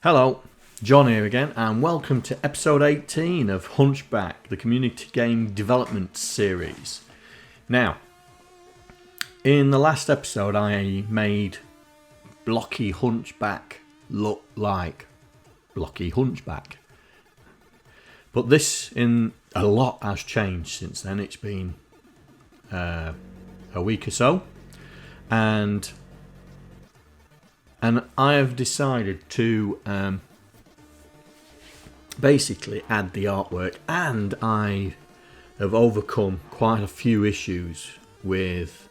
Hello, John here again, and welcome to episode 18 of Hunchback, the community game development series. Now, in the last episode I made blocky Hunchback look like blocky Hunchback. But a lot has changed since then. It's been a week or so, and I have decided to basically add the artwork, and I have overcome quite a few issues with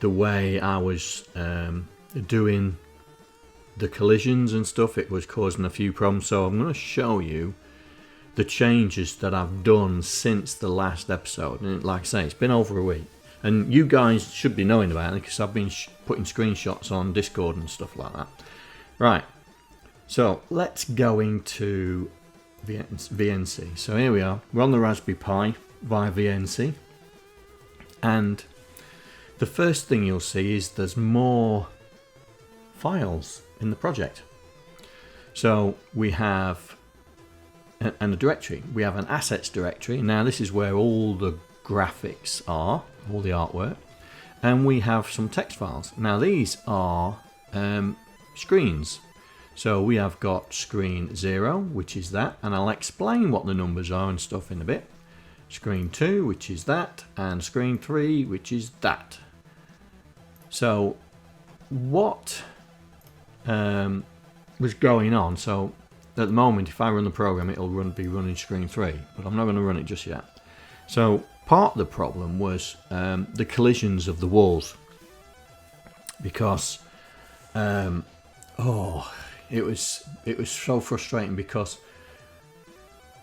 the way I was doing the collisions and stuff. It was causing a few problems, so I'm going to show you the changes that I've done since the last episode. And like I say, it's been over a week. And you guys should be knowing about it because I've been putting screenshots on Discord and stuff like that. Right, so let's go into VNC. So here we are. We're on the Raspberry Pi via VNC. And the first thing you'll see is there's more files in the project. So we have a directory. We have an assets directory. Now this is where all the graphics are, all the artwork, and we have some text files. Now these are screens. So we have got screen 0, which is that, and I'll explain what the numbers are and stuff in a bit. Screen 2, which is that, and screen 3, which is that. So what was going on? So at the moment, if I run the program, it'll be running screen 3, but I'm not going to run it just yet. So part of the problem was the collisions of the walls, because it was so frustrating, because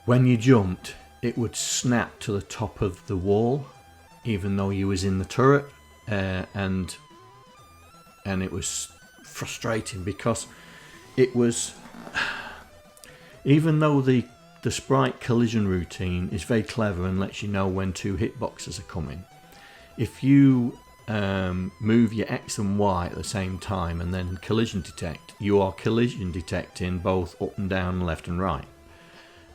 when you jumped it would snap to the top of the wall even though you was in the turret, and it was frustrating because it was, even though the sprite collision routine is very clever and lets you know when two hitboxes are coming, if you move your X and Y at the same time and then collision detect, you are collision detecting both up and down, left and right.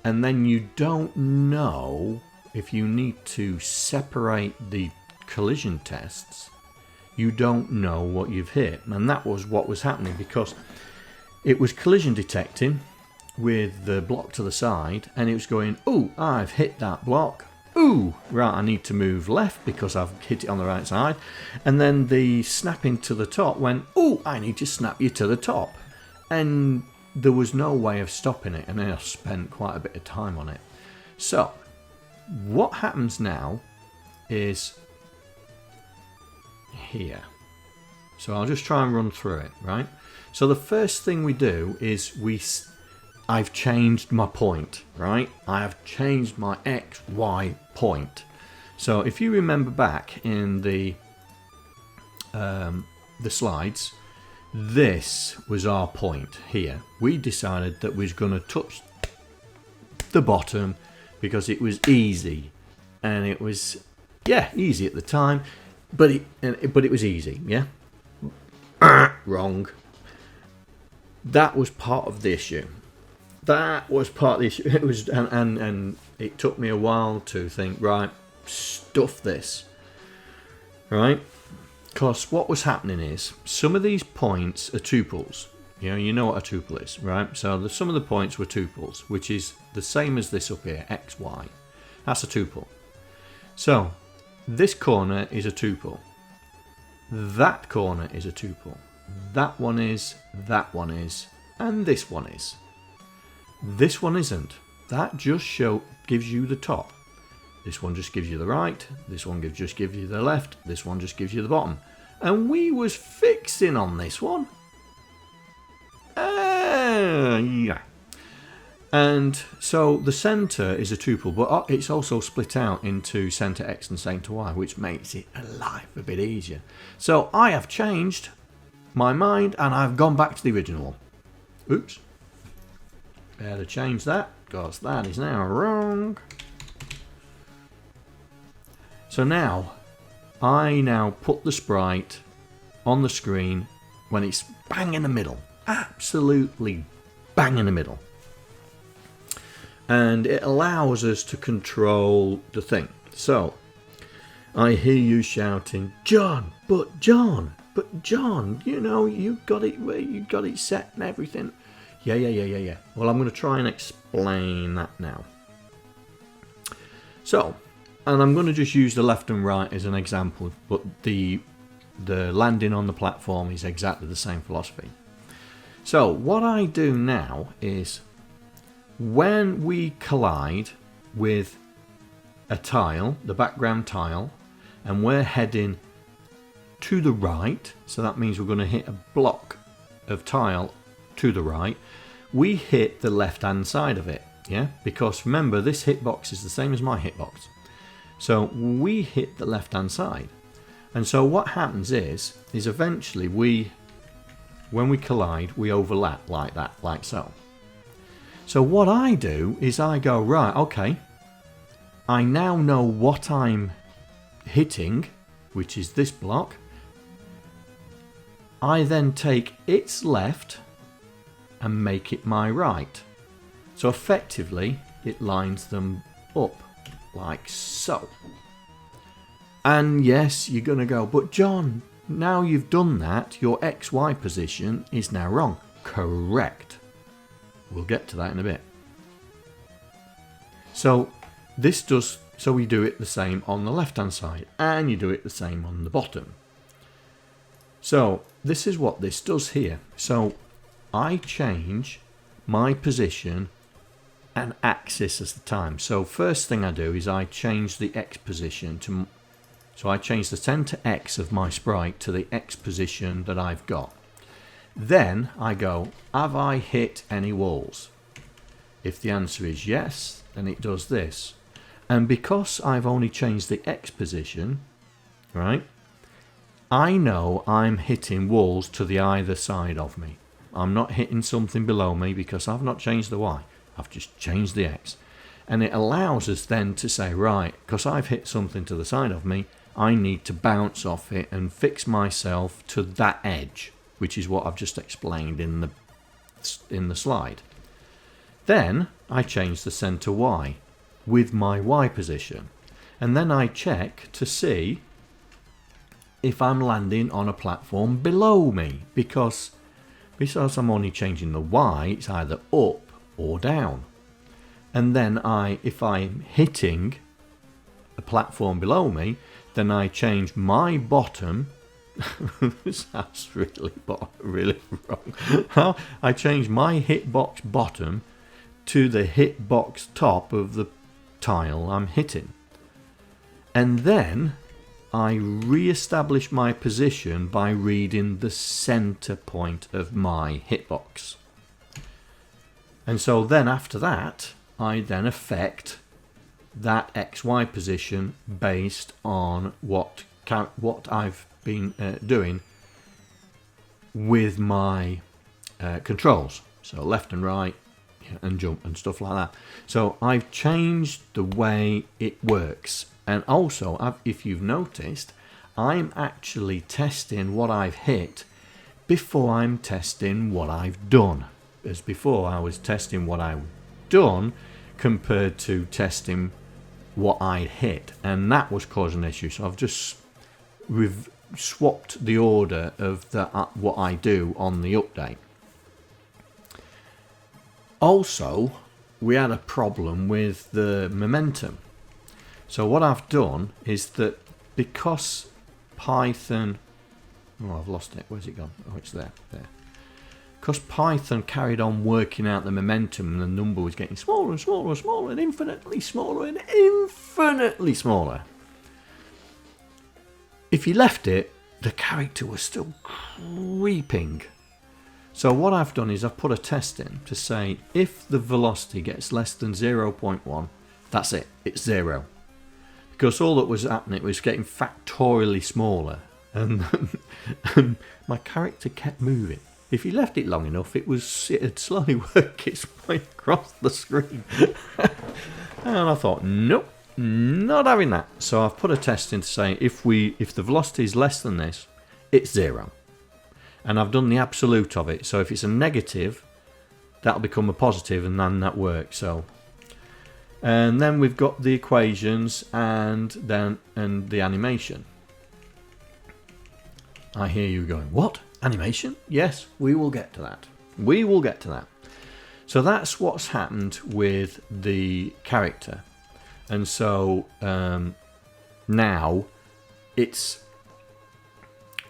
And then you don't know if you need to separate the collision tests. You don't know what you've hit. And that was what was happening, because it was collision detecting with the block to the side, and it was going, oh, I've hit that block. Ooh, right, I need to move left because I've hit it on the right side. And then the snapping to the top went, oh, I need to snap you to the top. And there was no way of stopping it, and I spent quite a bit of time on it. So what happens now is here. So I'll just try and run through it, right? So the first thing we do is I've changed my point, right? I have changed my X, Y point. So if you remember back in the slides, this was our point here. We decided that we was going to touch the bottom because it was easy, and it was, yeah, easy at the time, but it was easy, yeah. Wrong. That was part of the issue. That was part of the issue. It was, and it took me a while to think, right, stuff this, right? Because what was happening is some of these points are tuples. You know what a tuple is, right? So some of the points were tuples, which is the same as this up here, X, Y. That's a tuple. So this corner is a tuple. That corner is a tuple. That one is, and this one is. This one isn't. That just gives you the top. This one just gives you the right. This one just gives you the left. This one just gives you the bottom. And we was fixing on this one. Yeah. And so the center is a tuple, but it's also split out into center X and center Y, which makes it a bit easier. So I have changed my mind, and I've gone back to the original one. Oops. Better change that, because that is now wrong. So now, I put the sprite on the screen when it's bang in the middle. Absolutely bang in the middle. And it allows us to control the thing. So I hear you shouting, John, but John, you know, you got it set and everything. Yeah. Well, I'm going to try and explain that now. So, and I'm going to just use the left and right as an example, but the landing on the platform is exactly the same philosophy. So what I do now is, when we collide with a tile, the background tile, and we're heading to the right, so that means we're going to hit a block of tile to the right, we hit the left hand side of it, yeah, because remember, this hitbox is the same as my hitbox, so we hit the left hand side. And so what happens is eventually when we collide, we overlap like that, like so. So what I do is I go, right, okay, I now know what I'm hitting, which is this block. I then take its left and make it my right. So effectively, it lines them up like so. And yes, you're going to go, but John, now you've done that, your XY position is now wrong. Correct. We'll get to that in a bit. So we do it the same on the left hand side, and you do it the same on the bottom. So this is what this does here. So I change my position and axis as the time. So first thing I do is I change the X position to, so I change the center X of my sprite to the X position that I've got. Then I go, have I hit any walls? If the answer is yes, then it does this. And because I've only changed the X position, right, I know I'm hitting walls to the either side of me. I'm not hitting something below me because I've not changed the Y. I've just changed the X. And it allows us then to say, right, because I've hit something to the side of me, I need to bounce off it and fix myself to that edge, which is what I've just explained in the slide. Then I change the center Y with my Y position, and then I check to see if I'm landing on a platform below me, because I'm only changing the Y, it's either up or down. And then if I'm hitting a platform below me, then I change my bottom. That's really wrong. I change my hitbox bottom to the hitbox top of the tile I'm hitting. And then I re-establish my position by reading the center point of my hitbox. And so then after that, I then affect that XY position based on what I've been doing with my controls. So left and right and jump and stuff like that. So I've changed the way it works. And also, if you've noticed, I'm actually testing what I've hit before I'm testing what I've done. As before, I was testing what I've done compared to testing what I hit, and that was causing an issue. So I've just swapped the order of what I do on the update. Also, we had a problem with the momentum. So what I've done is that because Python, I've lost it, where's it gone? Oh, it's there. Because Python carried on working out the momentum, and the number was getting smaller and smaller and smaller and infinitely smaller and infinitely smaller. If you left it, the character was still creeping. So what I've done is I've put a test in to say if the velocity gets less than 0.1, that's it, it's 0. Because all that was happening was getting factorially smaller, and my character kept moving. If you left it long enough, it'd slowly work its way across the screen. And I thought, nope, not having that. So I've put a test in to say if the velocity is less than this, it's 0. And I've done the absolute of it. So if it's a negative, that'll become a positive, and then that works. So, and then we've got the equations and the animation. I hear you going, what? Animation? Yes, we will get to that. We will get to that. So that's what's happened with the character. And so now it's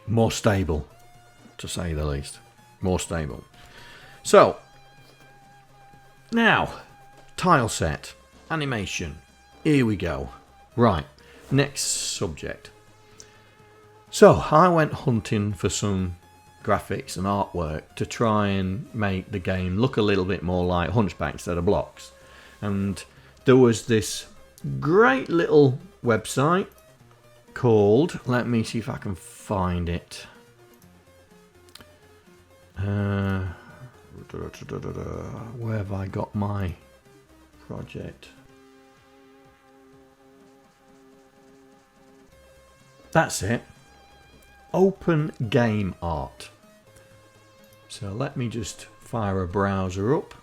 more stable, to say the least. More stable. So now, tile set, animation. Here we go. Right, next subject. So I went hunting for some graphics and artwork to try and make the game look a little bit more like Hunchback instead of blocks. And there was this great little website called, let me see if I can find it. Where have I got my project? That's it. Open Game Art. So let me just fire a browser up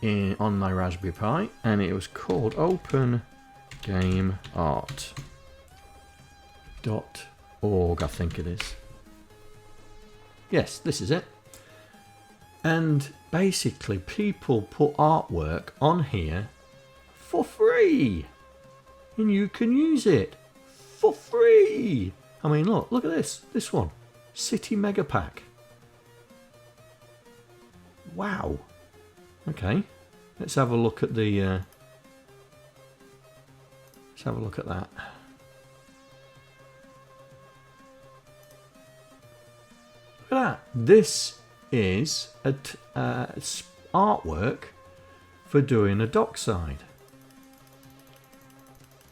on my Raspberry Pi, and it was called OpenGameArt.org, I think it is. Yes, this is it. And basically people put artwork on here for free, and you can use it for free. I mean, look at this one, City Mega Pack. Wow. Okay, let's have a look at the let's have a look at that. Look at that. This is a artwork for doing a dockside.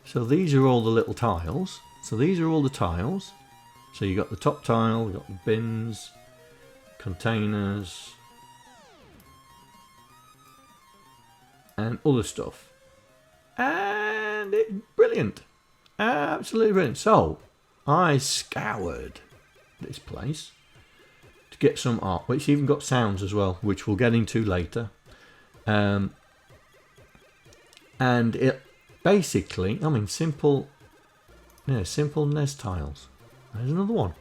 So these are all the little tiles. So these are all the tiles. So you got the top tile, we've got the bins, containers, and other stuff. And it's brilliant. Absolutely brilliant. So I scoured this place to get some art. It's even got sounds as well, which we'll get into later. And it basically, I mean, simple NES tiles. There's another one.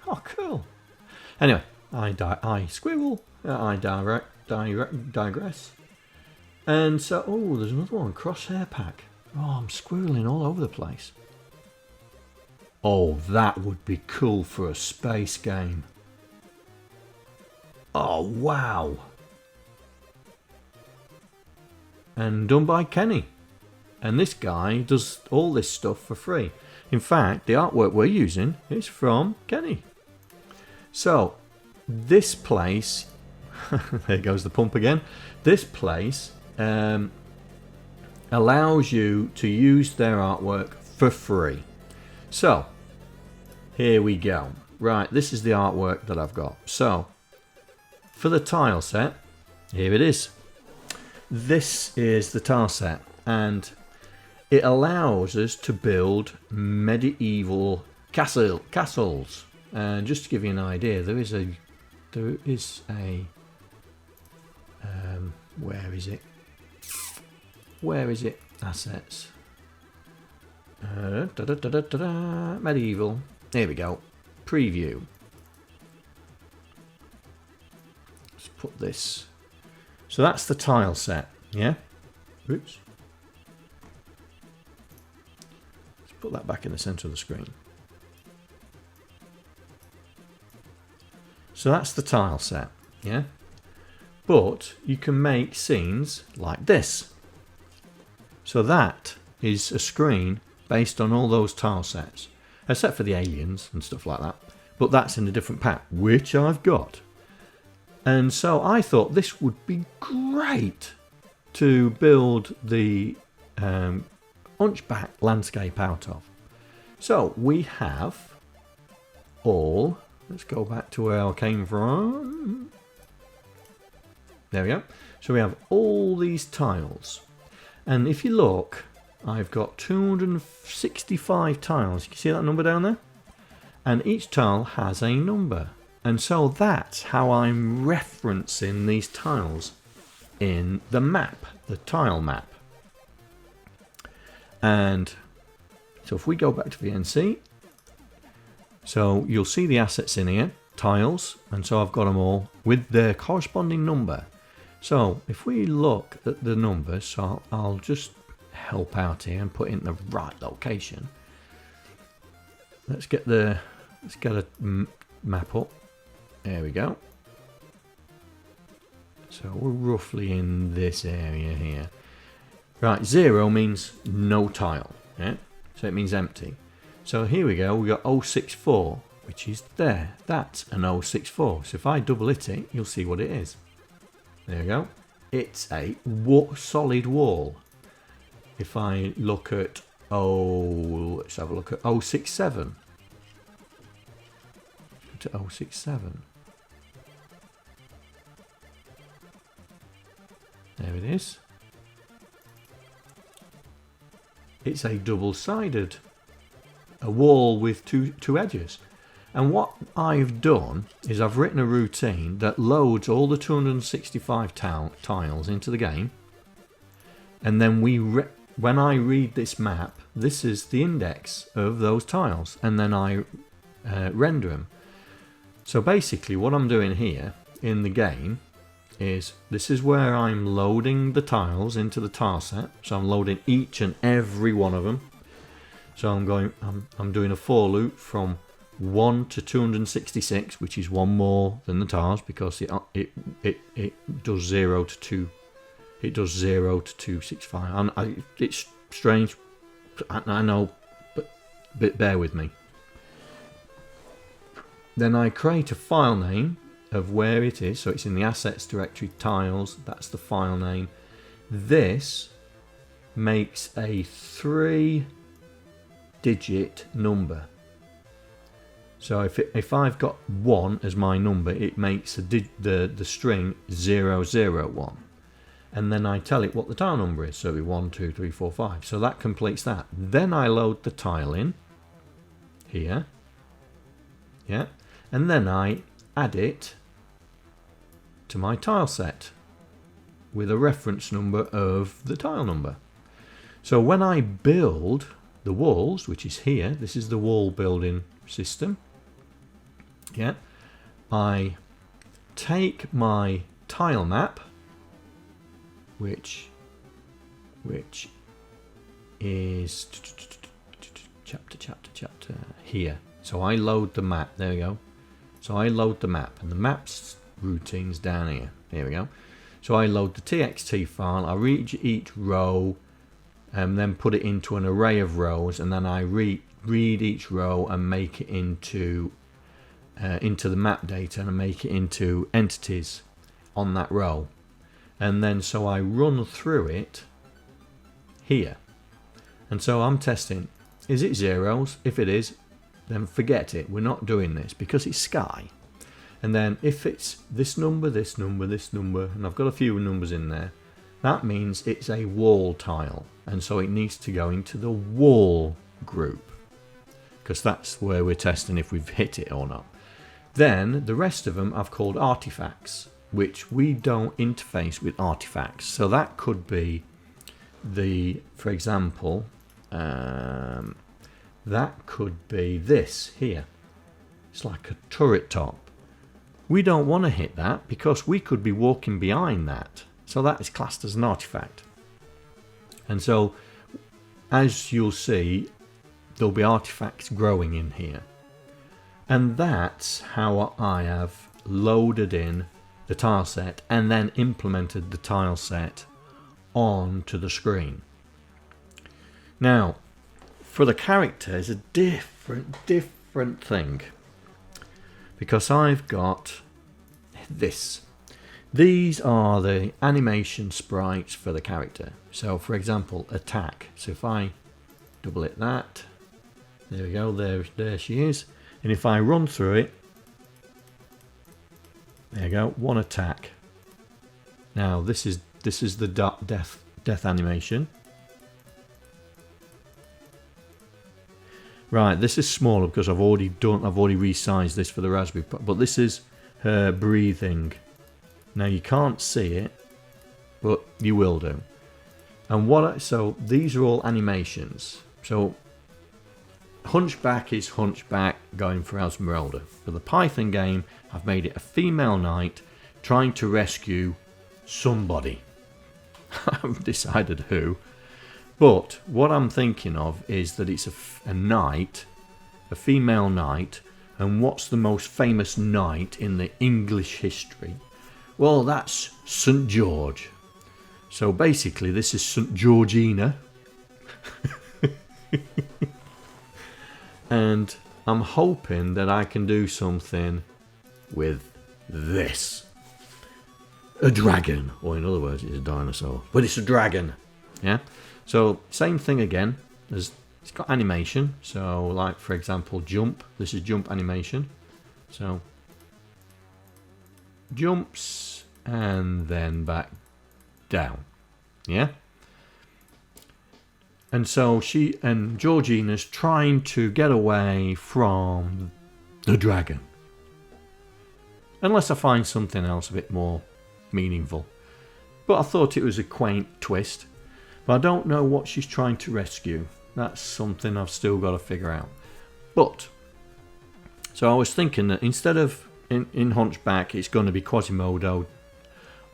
Oh, cool. Anyway, I digress. And so, oh, there's another one, Crosshair Pack. Oh, I'm squirreling all over the place. Oh, that would be cool for a space game. Oh, wow. And done by Kenny. And this guy does all this stuff for free. In fact, the artwork we're using is from Kenny. So, this place, there goes the pump again. This place allows you to use their artwork for free. So, here we go. Right, this is the artwork that I've got. So, for the tile set, here it is. This is the tile set, and it allows us to build medieval castles. And just to give you an idea, there is a where is it? Where is it? Assets. Medieval. Here we go. Preview. Let's put this. So that's the tile set. Yeah. Oops. Let's put that back in the center of the screen. So that's the tile set. Yeah. But you can make scenes like this. So that is a screen based on all those tile sets, except for the aliens and stuff like that. But that's in a different pack, which I've got. And so I thought this would be great to build the Hunchback landscape out of. So we have all, let's go back to where I came from. There we go. So we have all these tiles. And if you look, I've got 265 tiles. You can see that number down there? and each tile has a number. And so that's how I'm referencing these tiles in the map, the tile map. And so if we go back to VNC, so you'll see the assets in here, tiles, and so I've got them all with their corresponding number. So if we look at the numbers, so I'll just help out here and put it in the right location. Let's get a map up. There we go. So we're roughly in this area here. Right, 0 means no tile. Yeah? So it means empty. So here we go, we got 064, which is there. That's an 064. So if I double hit it, you'll see what it is. There we go. It's a solid wall. If I look at, let's have a look at 067. To 067. There it is. It's a double-sided, a wall with two edges. And what I've done is I've written a routine that loads all the 265 tiles into the game. And then when I read this map, this is the index of those tiles. And then I render them. So basically what I'm doing here in the game is this is where I'm loading the tiles into the tile set. So I'm loading each and every one of them. So I'm doing a for loop from 1 to 266, which is one more than the tiles because it does 0 to 2. It does 0 to 265. And it's strange, I know, but bear with me. Then I create a file name of where it is. So it's in the assets directory, tiles. That's the file name. This makes a 3-digit number. So if I've got 1 as my number, it makes the string 001. And then I tell it what the tile number is. So it'll be 1, 2, 3, 4, 5. So that completes that. Then I load the tile in here. Yeah. And then I add it to my tile set with a reference number of the tile number. So when I build the walls, which is here, this is the wall building system. Yeah. I take my tile map, which is chapter here. So I load the map. There we go. So I load the map, and the map's routine's down here. Here we go. So I load the txt file. I read each row, and then put it into an array of rows, and then I read each row and make it into the map data and make it into entities on that row. And then so I run through it here. And so I'm testing, is it zeros? If it is, then forget it. We're not doing this because it's sky. And then if it's this number, this number, this number, and I've got a few numbers in there, that means it's a wall tile. And so it needs to go into the wall group, because that's where we're testing if we've hit it or not. Then the rest of them I've called artifacts, which we don't interface with artifacts. So that could be for example, that could be this here. It's like a turret top. We don't want to hit that because we could be walking behind that. So that is classed as an artifact. And so, as you'll see, there'll be artifacts growing in here. And that's how I have loaded in the tile set and then implemented the tile set onto the screen. Now, for the character is a different thing, because I've got this. These are the animation sprites for the character. So for example, attack. So if I double hit that, there we go, there she is. And if I run through it, there you go, one attack. Now this is the death animation. Right, this is smaller because I've already resized this for the Raspberry Pi, but this is her breathing. Now you can't see it, but you will do. And so these are all animations. So Hunchback is Hunchback going for Esmeralda. For the Python game, I've made it a female knight trying to rescue somebody. I haven't decided who. But what I'm thinking of is that it's a knight, a female knight, and what's the most famous knight in the English history? Well, that's St. George. So basically this is St. Georgina. And I'm hoping that I can do something with this. A dragon, or in other words, it's a dinosaur, but it's a dragon. Yeah. So same thing again. It's got animation. So like for example, jump. This is jump animation. So jumps and then back down. Yeah. And so Georgina's trying to get away from the dragon. Unless I find something else a bit more meaningful. But I thought it was a quaint twist. But I don't know what she's trying to rescue. That's something I've still got to figure out. But, so I was thinking that instead of in Hunchback, it's going to be Quasimodo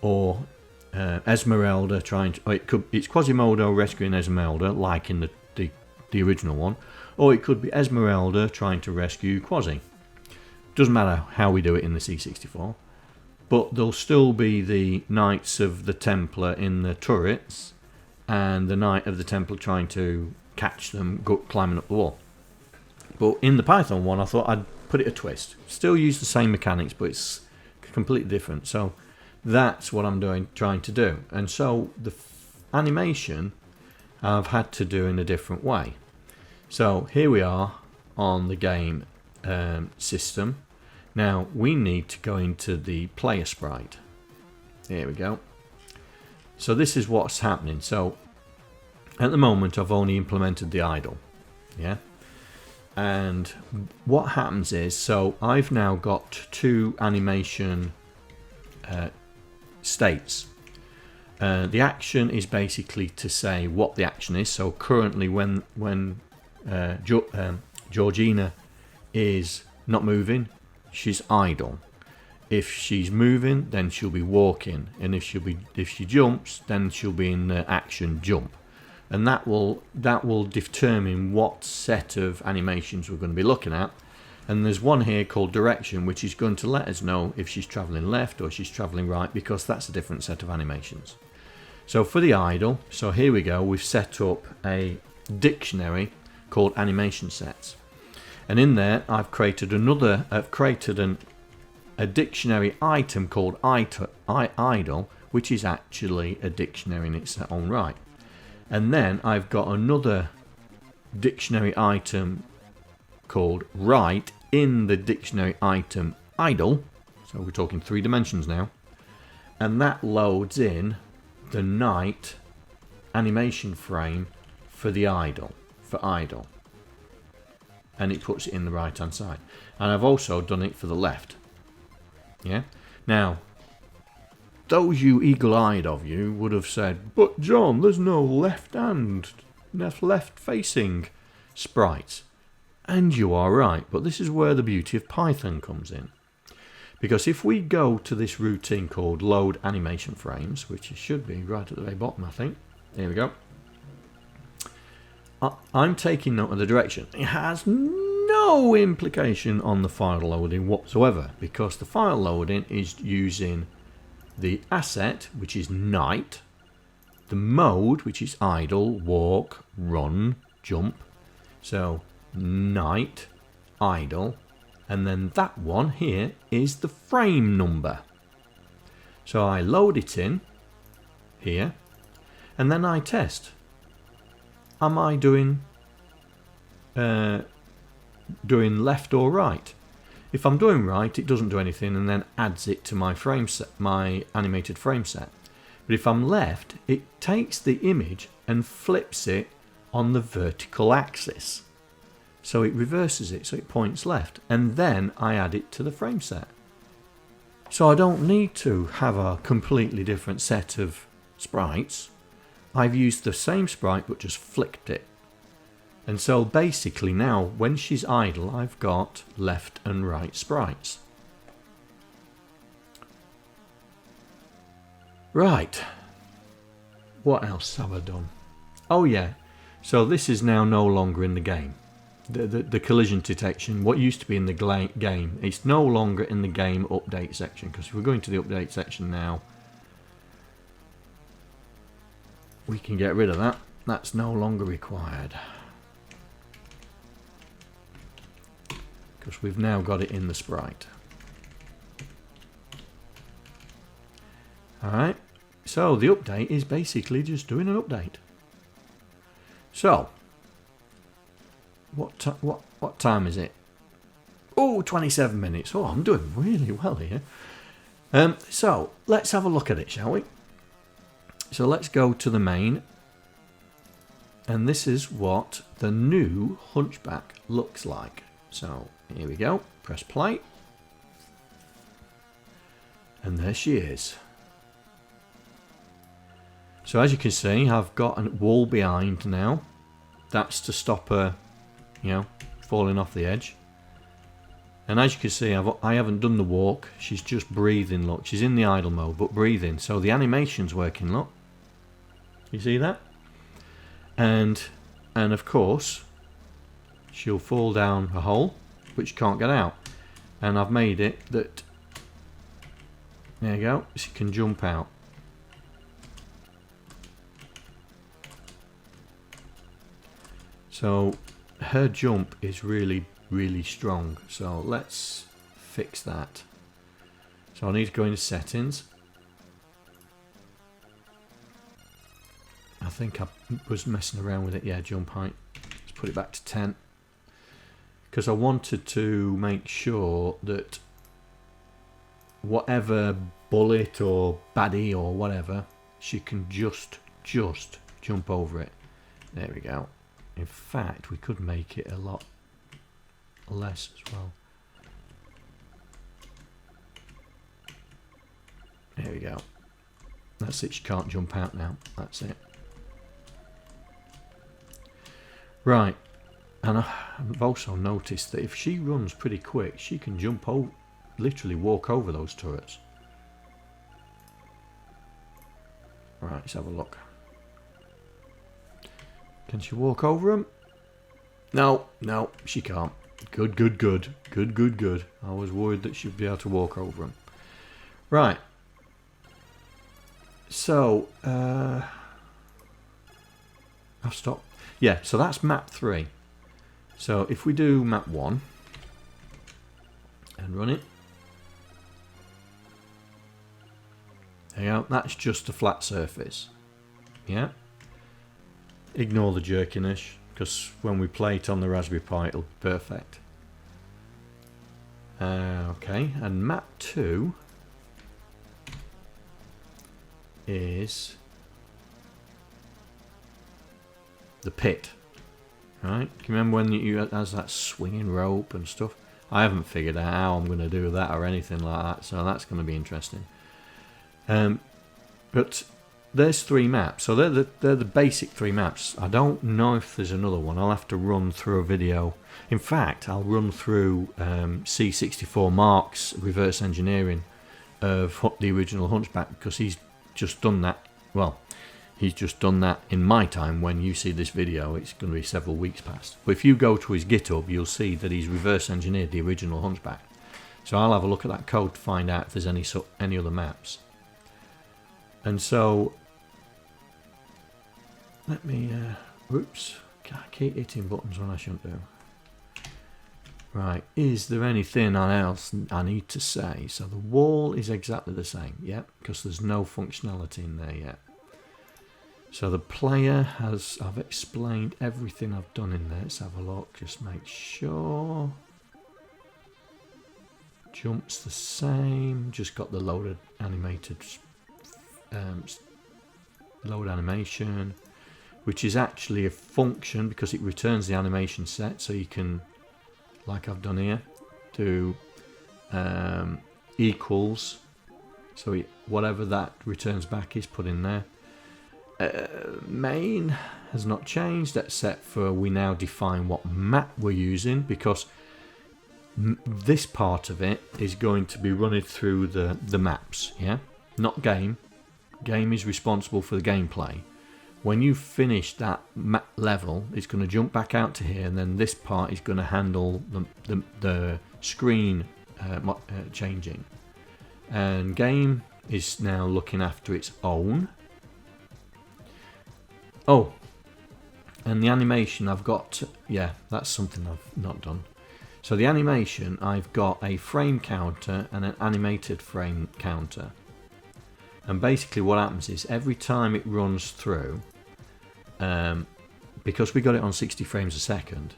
or Esmeralda trying to... it's Quasimodo rescuing Esmeralda, like in the original one. Or it could be Esmeralda trying to rescue Quasi. Doesn't matter how we do it in the C64. But there'll still be the Knights of the Templar in the turrets, and the Knight of the Templar trying to catch them climbing up the wall. But in the Python one, I thought I'd put it a twist. Still use the same mechanics, but it's completely different. So that's what I'm trying to do. And so the animation I've had to do in a different way. So here we are on the game system. Now we need to go into the player sprite. Here we go. So this is what's happening. So at the moment I've only implemented the idle. Yeah. And what happens is, so I've now got two animation states. The action is basically to say what the action is. So currently when Georgina is not moving, she's idle. If she's moving, then she'll be walking, and if she jumps, then she'll be in the action jump, and that will determine what set of animations we're going to be looking at. And there's one here called direction, which is going to let us know if she's traveling left or she's traveling right, because that's a different set of animations. So for the idle, so here we go, we've set up a dictionary called animation sets, and in there I've created a dictionary item called idle, which is actually a dictionary in its own right. And then I've got another dictionary item called write in the dictionary item idle. So we're talking 3 dimensions now. And that loads in the knight animation frame for the idle, for idle. And it puts it in the right hand side. And I've also done it for the left. Yeah. Now, those you eagle-eyed of you would have said, but John, there's no left-facing sprites. And you are right, but this is where the beauty of Python comes in. Because if we go to this routine called load animation frames, which it should be right at the very bottom, I think. Here we go. I'm taking note of the direction. It has no implication on the file loading whatsoever, because the file loading is using the asset, which is knight, the mode, which is idle, walk, run, jump. So knight, idle, and then that one here is the frame number. So I load it in here, and then I test. Am I doing left or right? If I'm doing right, it doesn't do anything and then adds it to my frame set, my animated frame set. But if I'm left, it takes the image and flips it on the vertical axis. So it reverses it, so it points left. And then I add it to the frame set. So I don't need to have a completely different set of sprites. I've used the same sprite but just flicked it. And so basically now when she's idle, I've got left and right sprites. Right. What else have I done? Oh yeah. So this is now no longer in the game. The collision detection, what used to be in the game, it's no longer in the game update section, because if we're going to the update section now, we can get rid of that. That's no longer required, because we've now got it in the sprite. Alright, so the update is basically just doing an update. So what time is it? Oh, 27 minutes. Oh, I'm doing really well here. So let's have a look at it, shall we? So let's go to the main, and this is what the new Hunchback looks like. So here we go. Press play, and there she is. So as you can see, I've got a wall behind now. That's to stop her, you know, falling off the edge. And as you can see, I haven't done the walk. She's just breathing, look. She's in the idle mode, but breathing. So the animation's working, look. You see that? And of course, she'll fall down a hole, but she can't get out. And I've made it that, there you go, she can jump out. So her jump is really, really strong. So let's fix that. So I need to go into settings. I think I was messing around with it. Yeah, jump height. Let's put it back to 10. Because I wanted to make sure that whatever bullet or baddie or whatever, she can just jump over it. There we go. In fact, we could make it a lot less as well. There we go. That's it, she can't jump out now. That's it. Right, and I've also noticed that if she runs pretty quick, she can jump over, literally walk over those turrets. Right, let's have a look. Can she walk over them? No, no, she can't. Good. I was worried that she'd be able to walk over them. Right. So, I've stopped. Yeah, so that's map 3. So if we do map 1 and run it. There you go. That's just a flat surface. Yeah. Ignore the jerkiness, because when we play it on the Raspberry Pi, it'll be perfect. Okay, and map 2 is the pit. Right? Do you remember when you has that swinging rope and stuff? I haven't figured out how I'm going to do that or anything like that, so that's going to be interesting. But there's 3 maps, so they're the basic 3 maps. I don't know if there's another one. I'll have to run through a video. In fact, I'll run through C64 Mark's reverse engineering of the original Hunchback, because he's just done that. Well, he's just done that in my time. When you see this video, it's going to be several weeks past. But if you go to his GitHub, you'll see that he's reverse engineered the original Hunchback. So I'll have a look at that code to find out if there's any other maps. And so let me, oops, I keep hitting buttons when I shouldn't do. Right, is there anything else I need to say? So the wall is exactly the same, yep, because there's no functionality in there yet. So the player has, I've explained everything I've done in there. Let's have a look, just make sure. Jumps the same, just got the loaded animated, load animation. which is actually a function because it returns the animation set. So you can, like I've done here, do equals. So whatever that returns back is put in there. Main has not changed except for we now define what map we're using, because this part of it is going to be running through the maps, yeah, not game. Game is responsible for the gameplay. When you finish that map level, it's going to jump back out to here, and then this part is going to handle the screen changing. And game is now looking after its own. Oh, and the animation I've got, yeah, that's something I've not done. So the animation, I've got a frame counter and an animated frame counter. And basically what happens is every time it runs through, because we got it on 60 frames a second,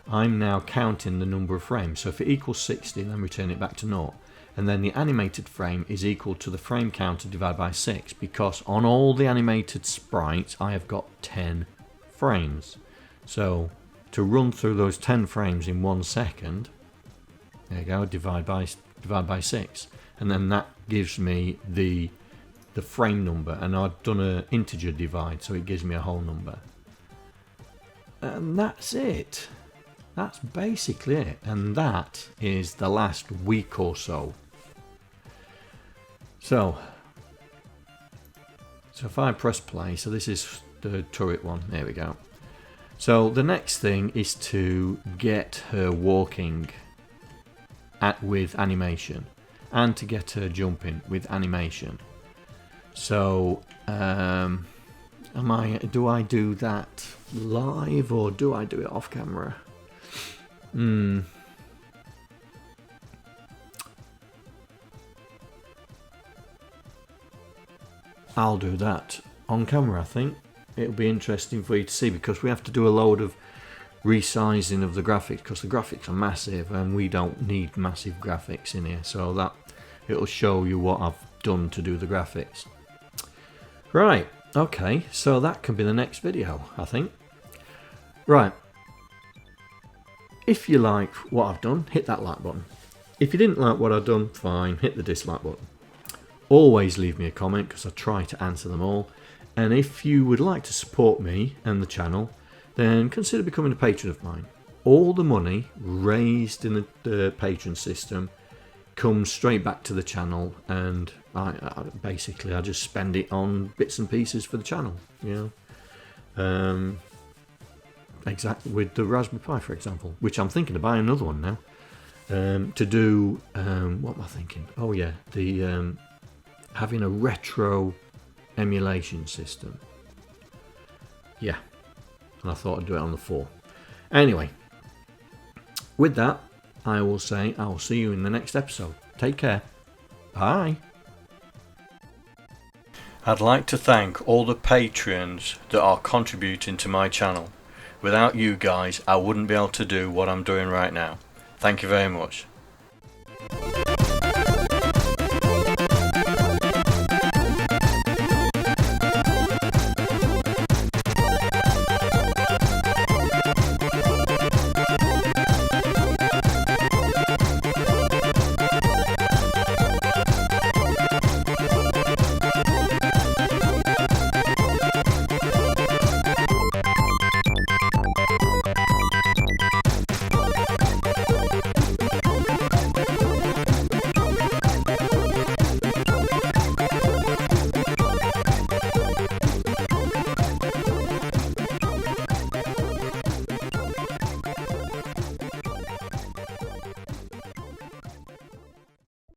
I'm now counting the number of frames. So if it equals 60, then return it back to 0. And then the animated frame is equal to the frame counter divided by 6, because on all the animated sprites I have got 10 frames. So to run through those 10 frames in 1 second, there you go, divide by 6, and then that gives me the frame number, and I've done an integer divide, so it gives me a whole number. And that's it. That's basically it, and that is the last week or so. So if I press play, so this is the turret one, there we go. So the next thing is to get her walking with animation, and to get her jumping with animation. So do I do that live or do I do it off camera? I'll do that on camera, I think. It'll be interesting for you to see, because we have to do a load of resizing of the graphics, because the graphics are massive and we don't need massive graphics in here, so that it'll show you what I've done to do the graphics. Right, okay, so that can be the next video, I think. Right, if you like what I've done, hit that like button. If you didn't like what I've done, fine, hit the dislike button. Always leave me a comment, because I try to answer them all. And if you would like to support me and the channel, then consider becoming a patron of mine. All the money raised in the patron system comes straight back to the channel, and I just spend it on bits and pieces for the channel, you know. Exactly, with the Raspberry Pi, for example, which I'm thinking of buying another one now, to do what am I thinking? Oh yeah, the having a retro emulation system. Yeah, and I thought I'd do it on the 4. Anyway, with that, I will say I'll see you in the next episode. Take care. Bye. I'd like to thank all the patrons that are contributing to my channel. Without you guys, I wouldn't be able to do what I'm doing right now. Thank you very much.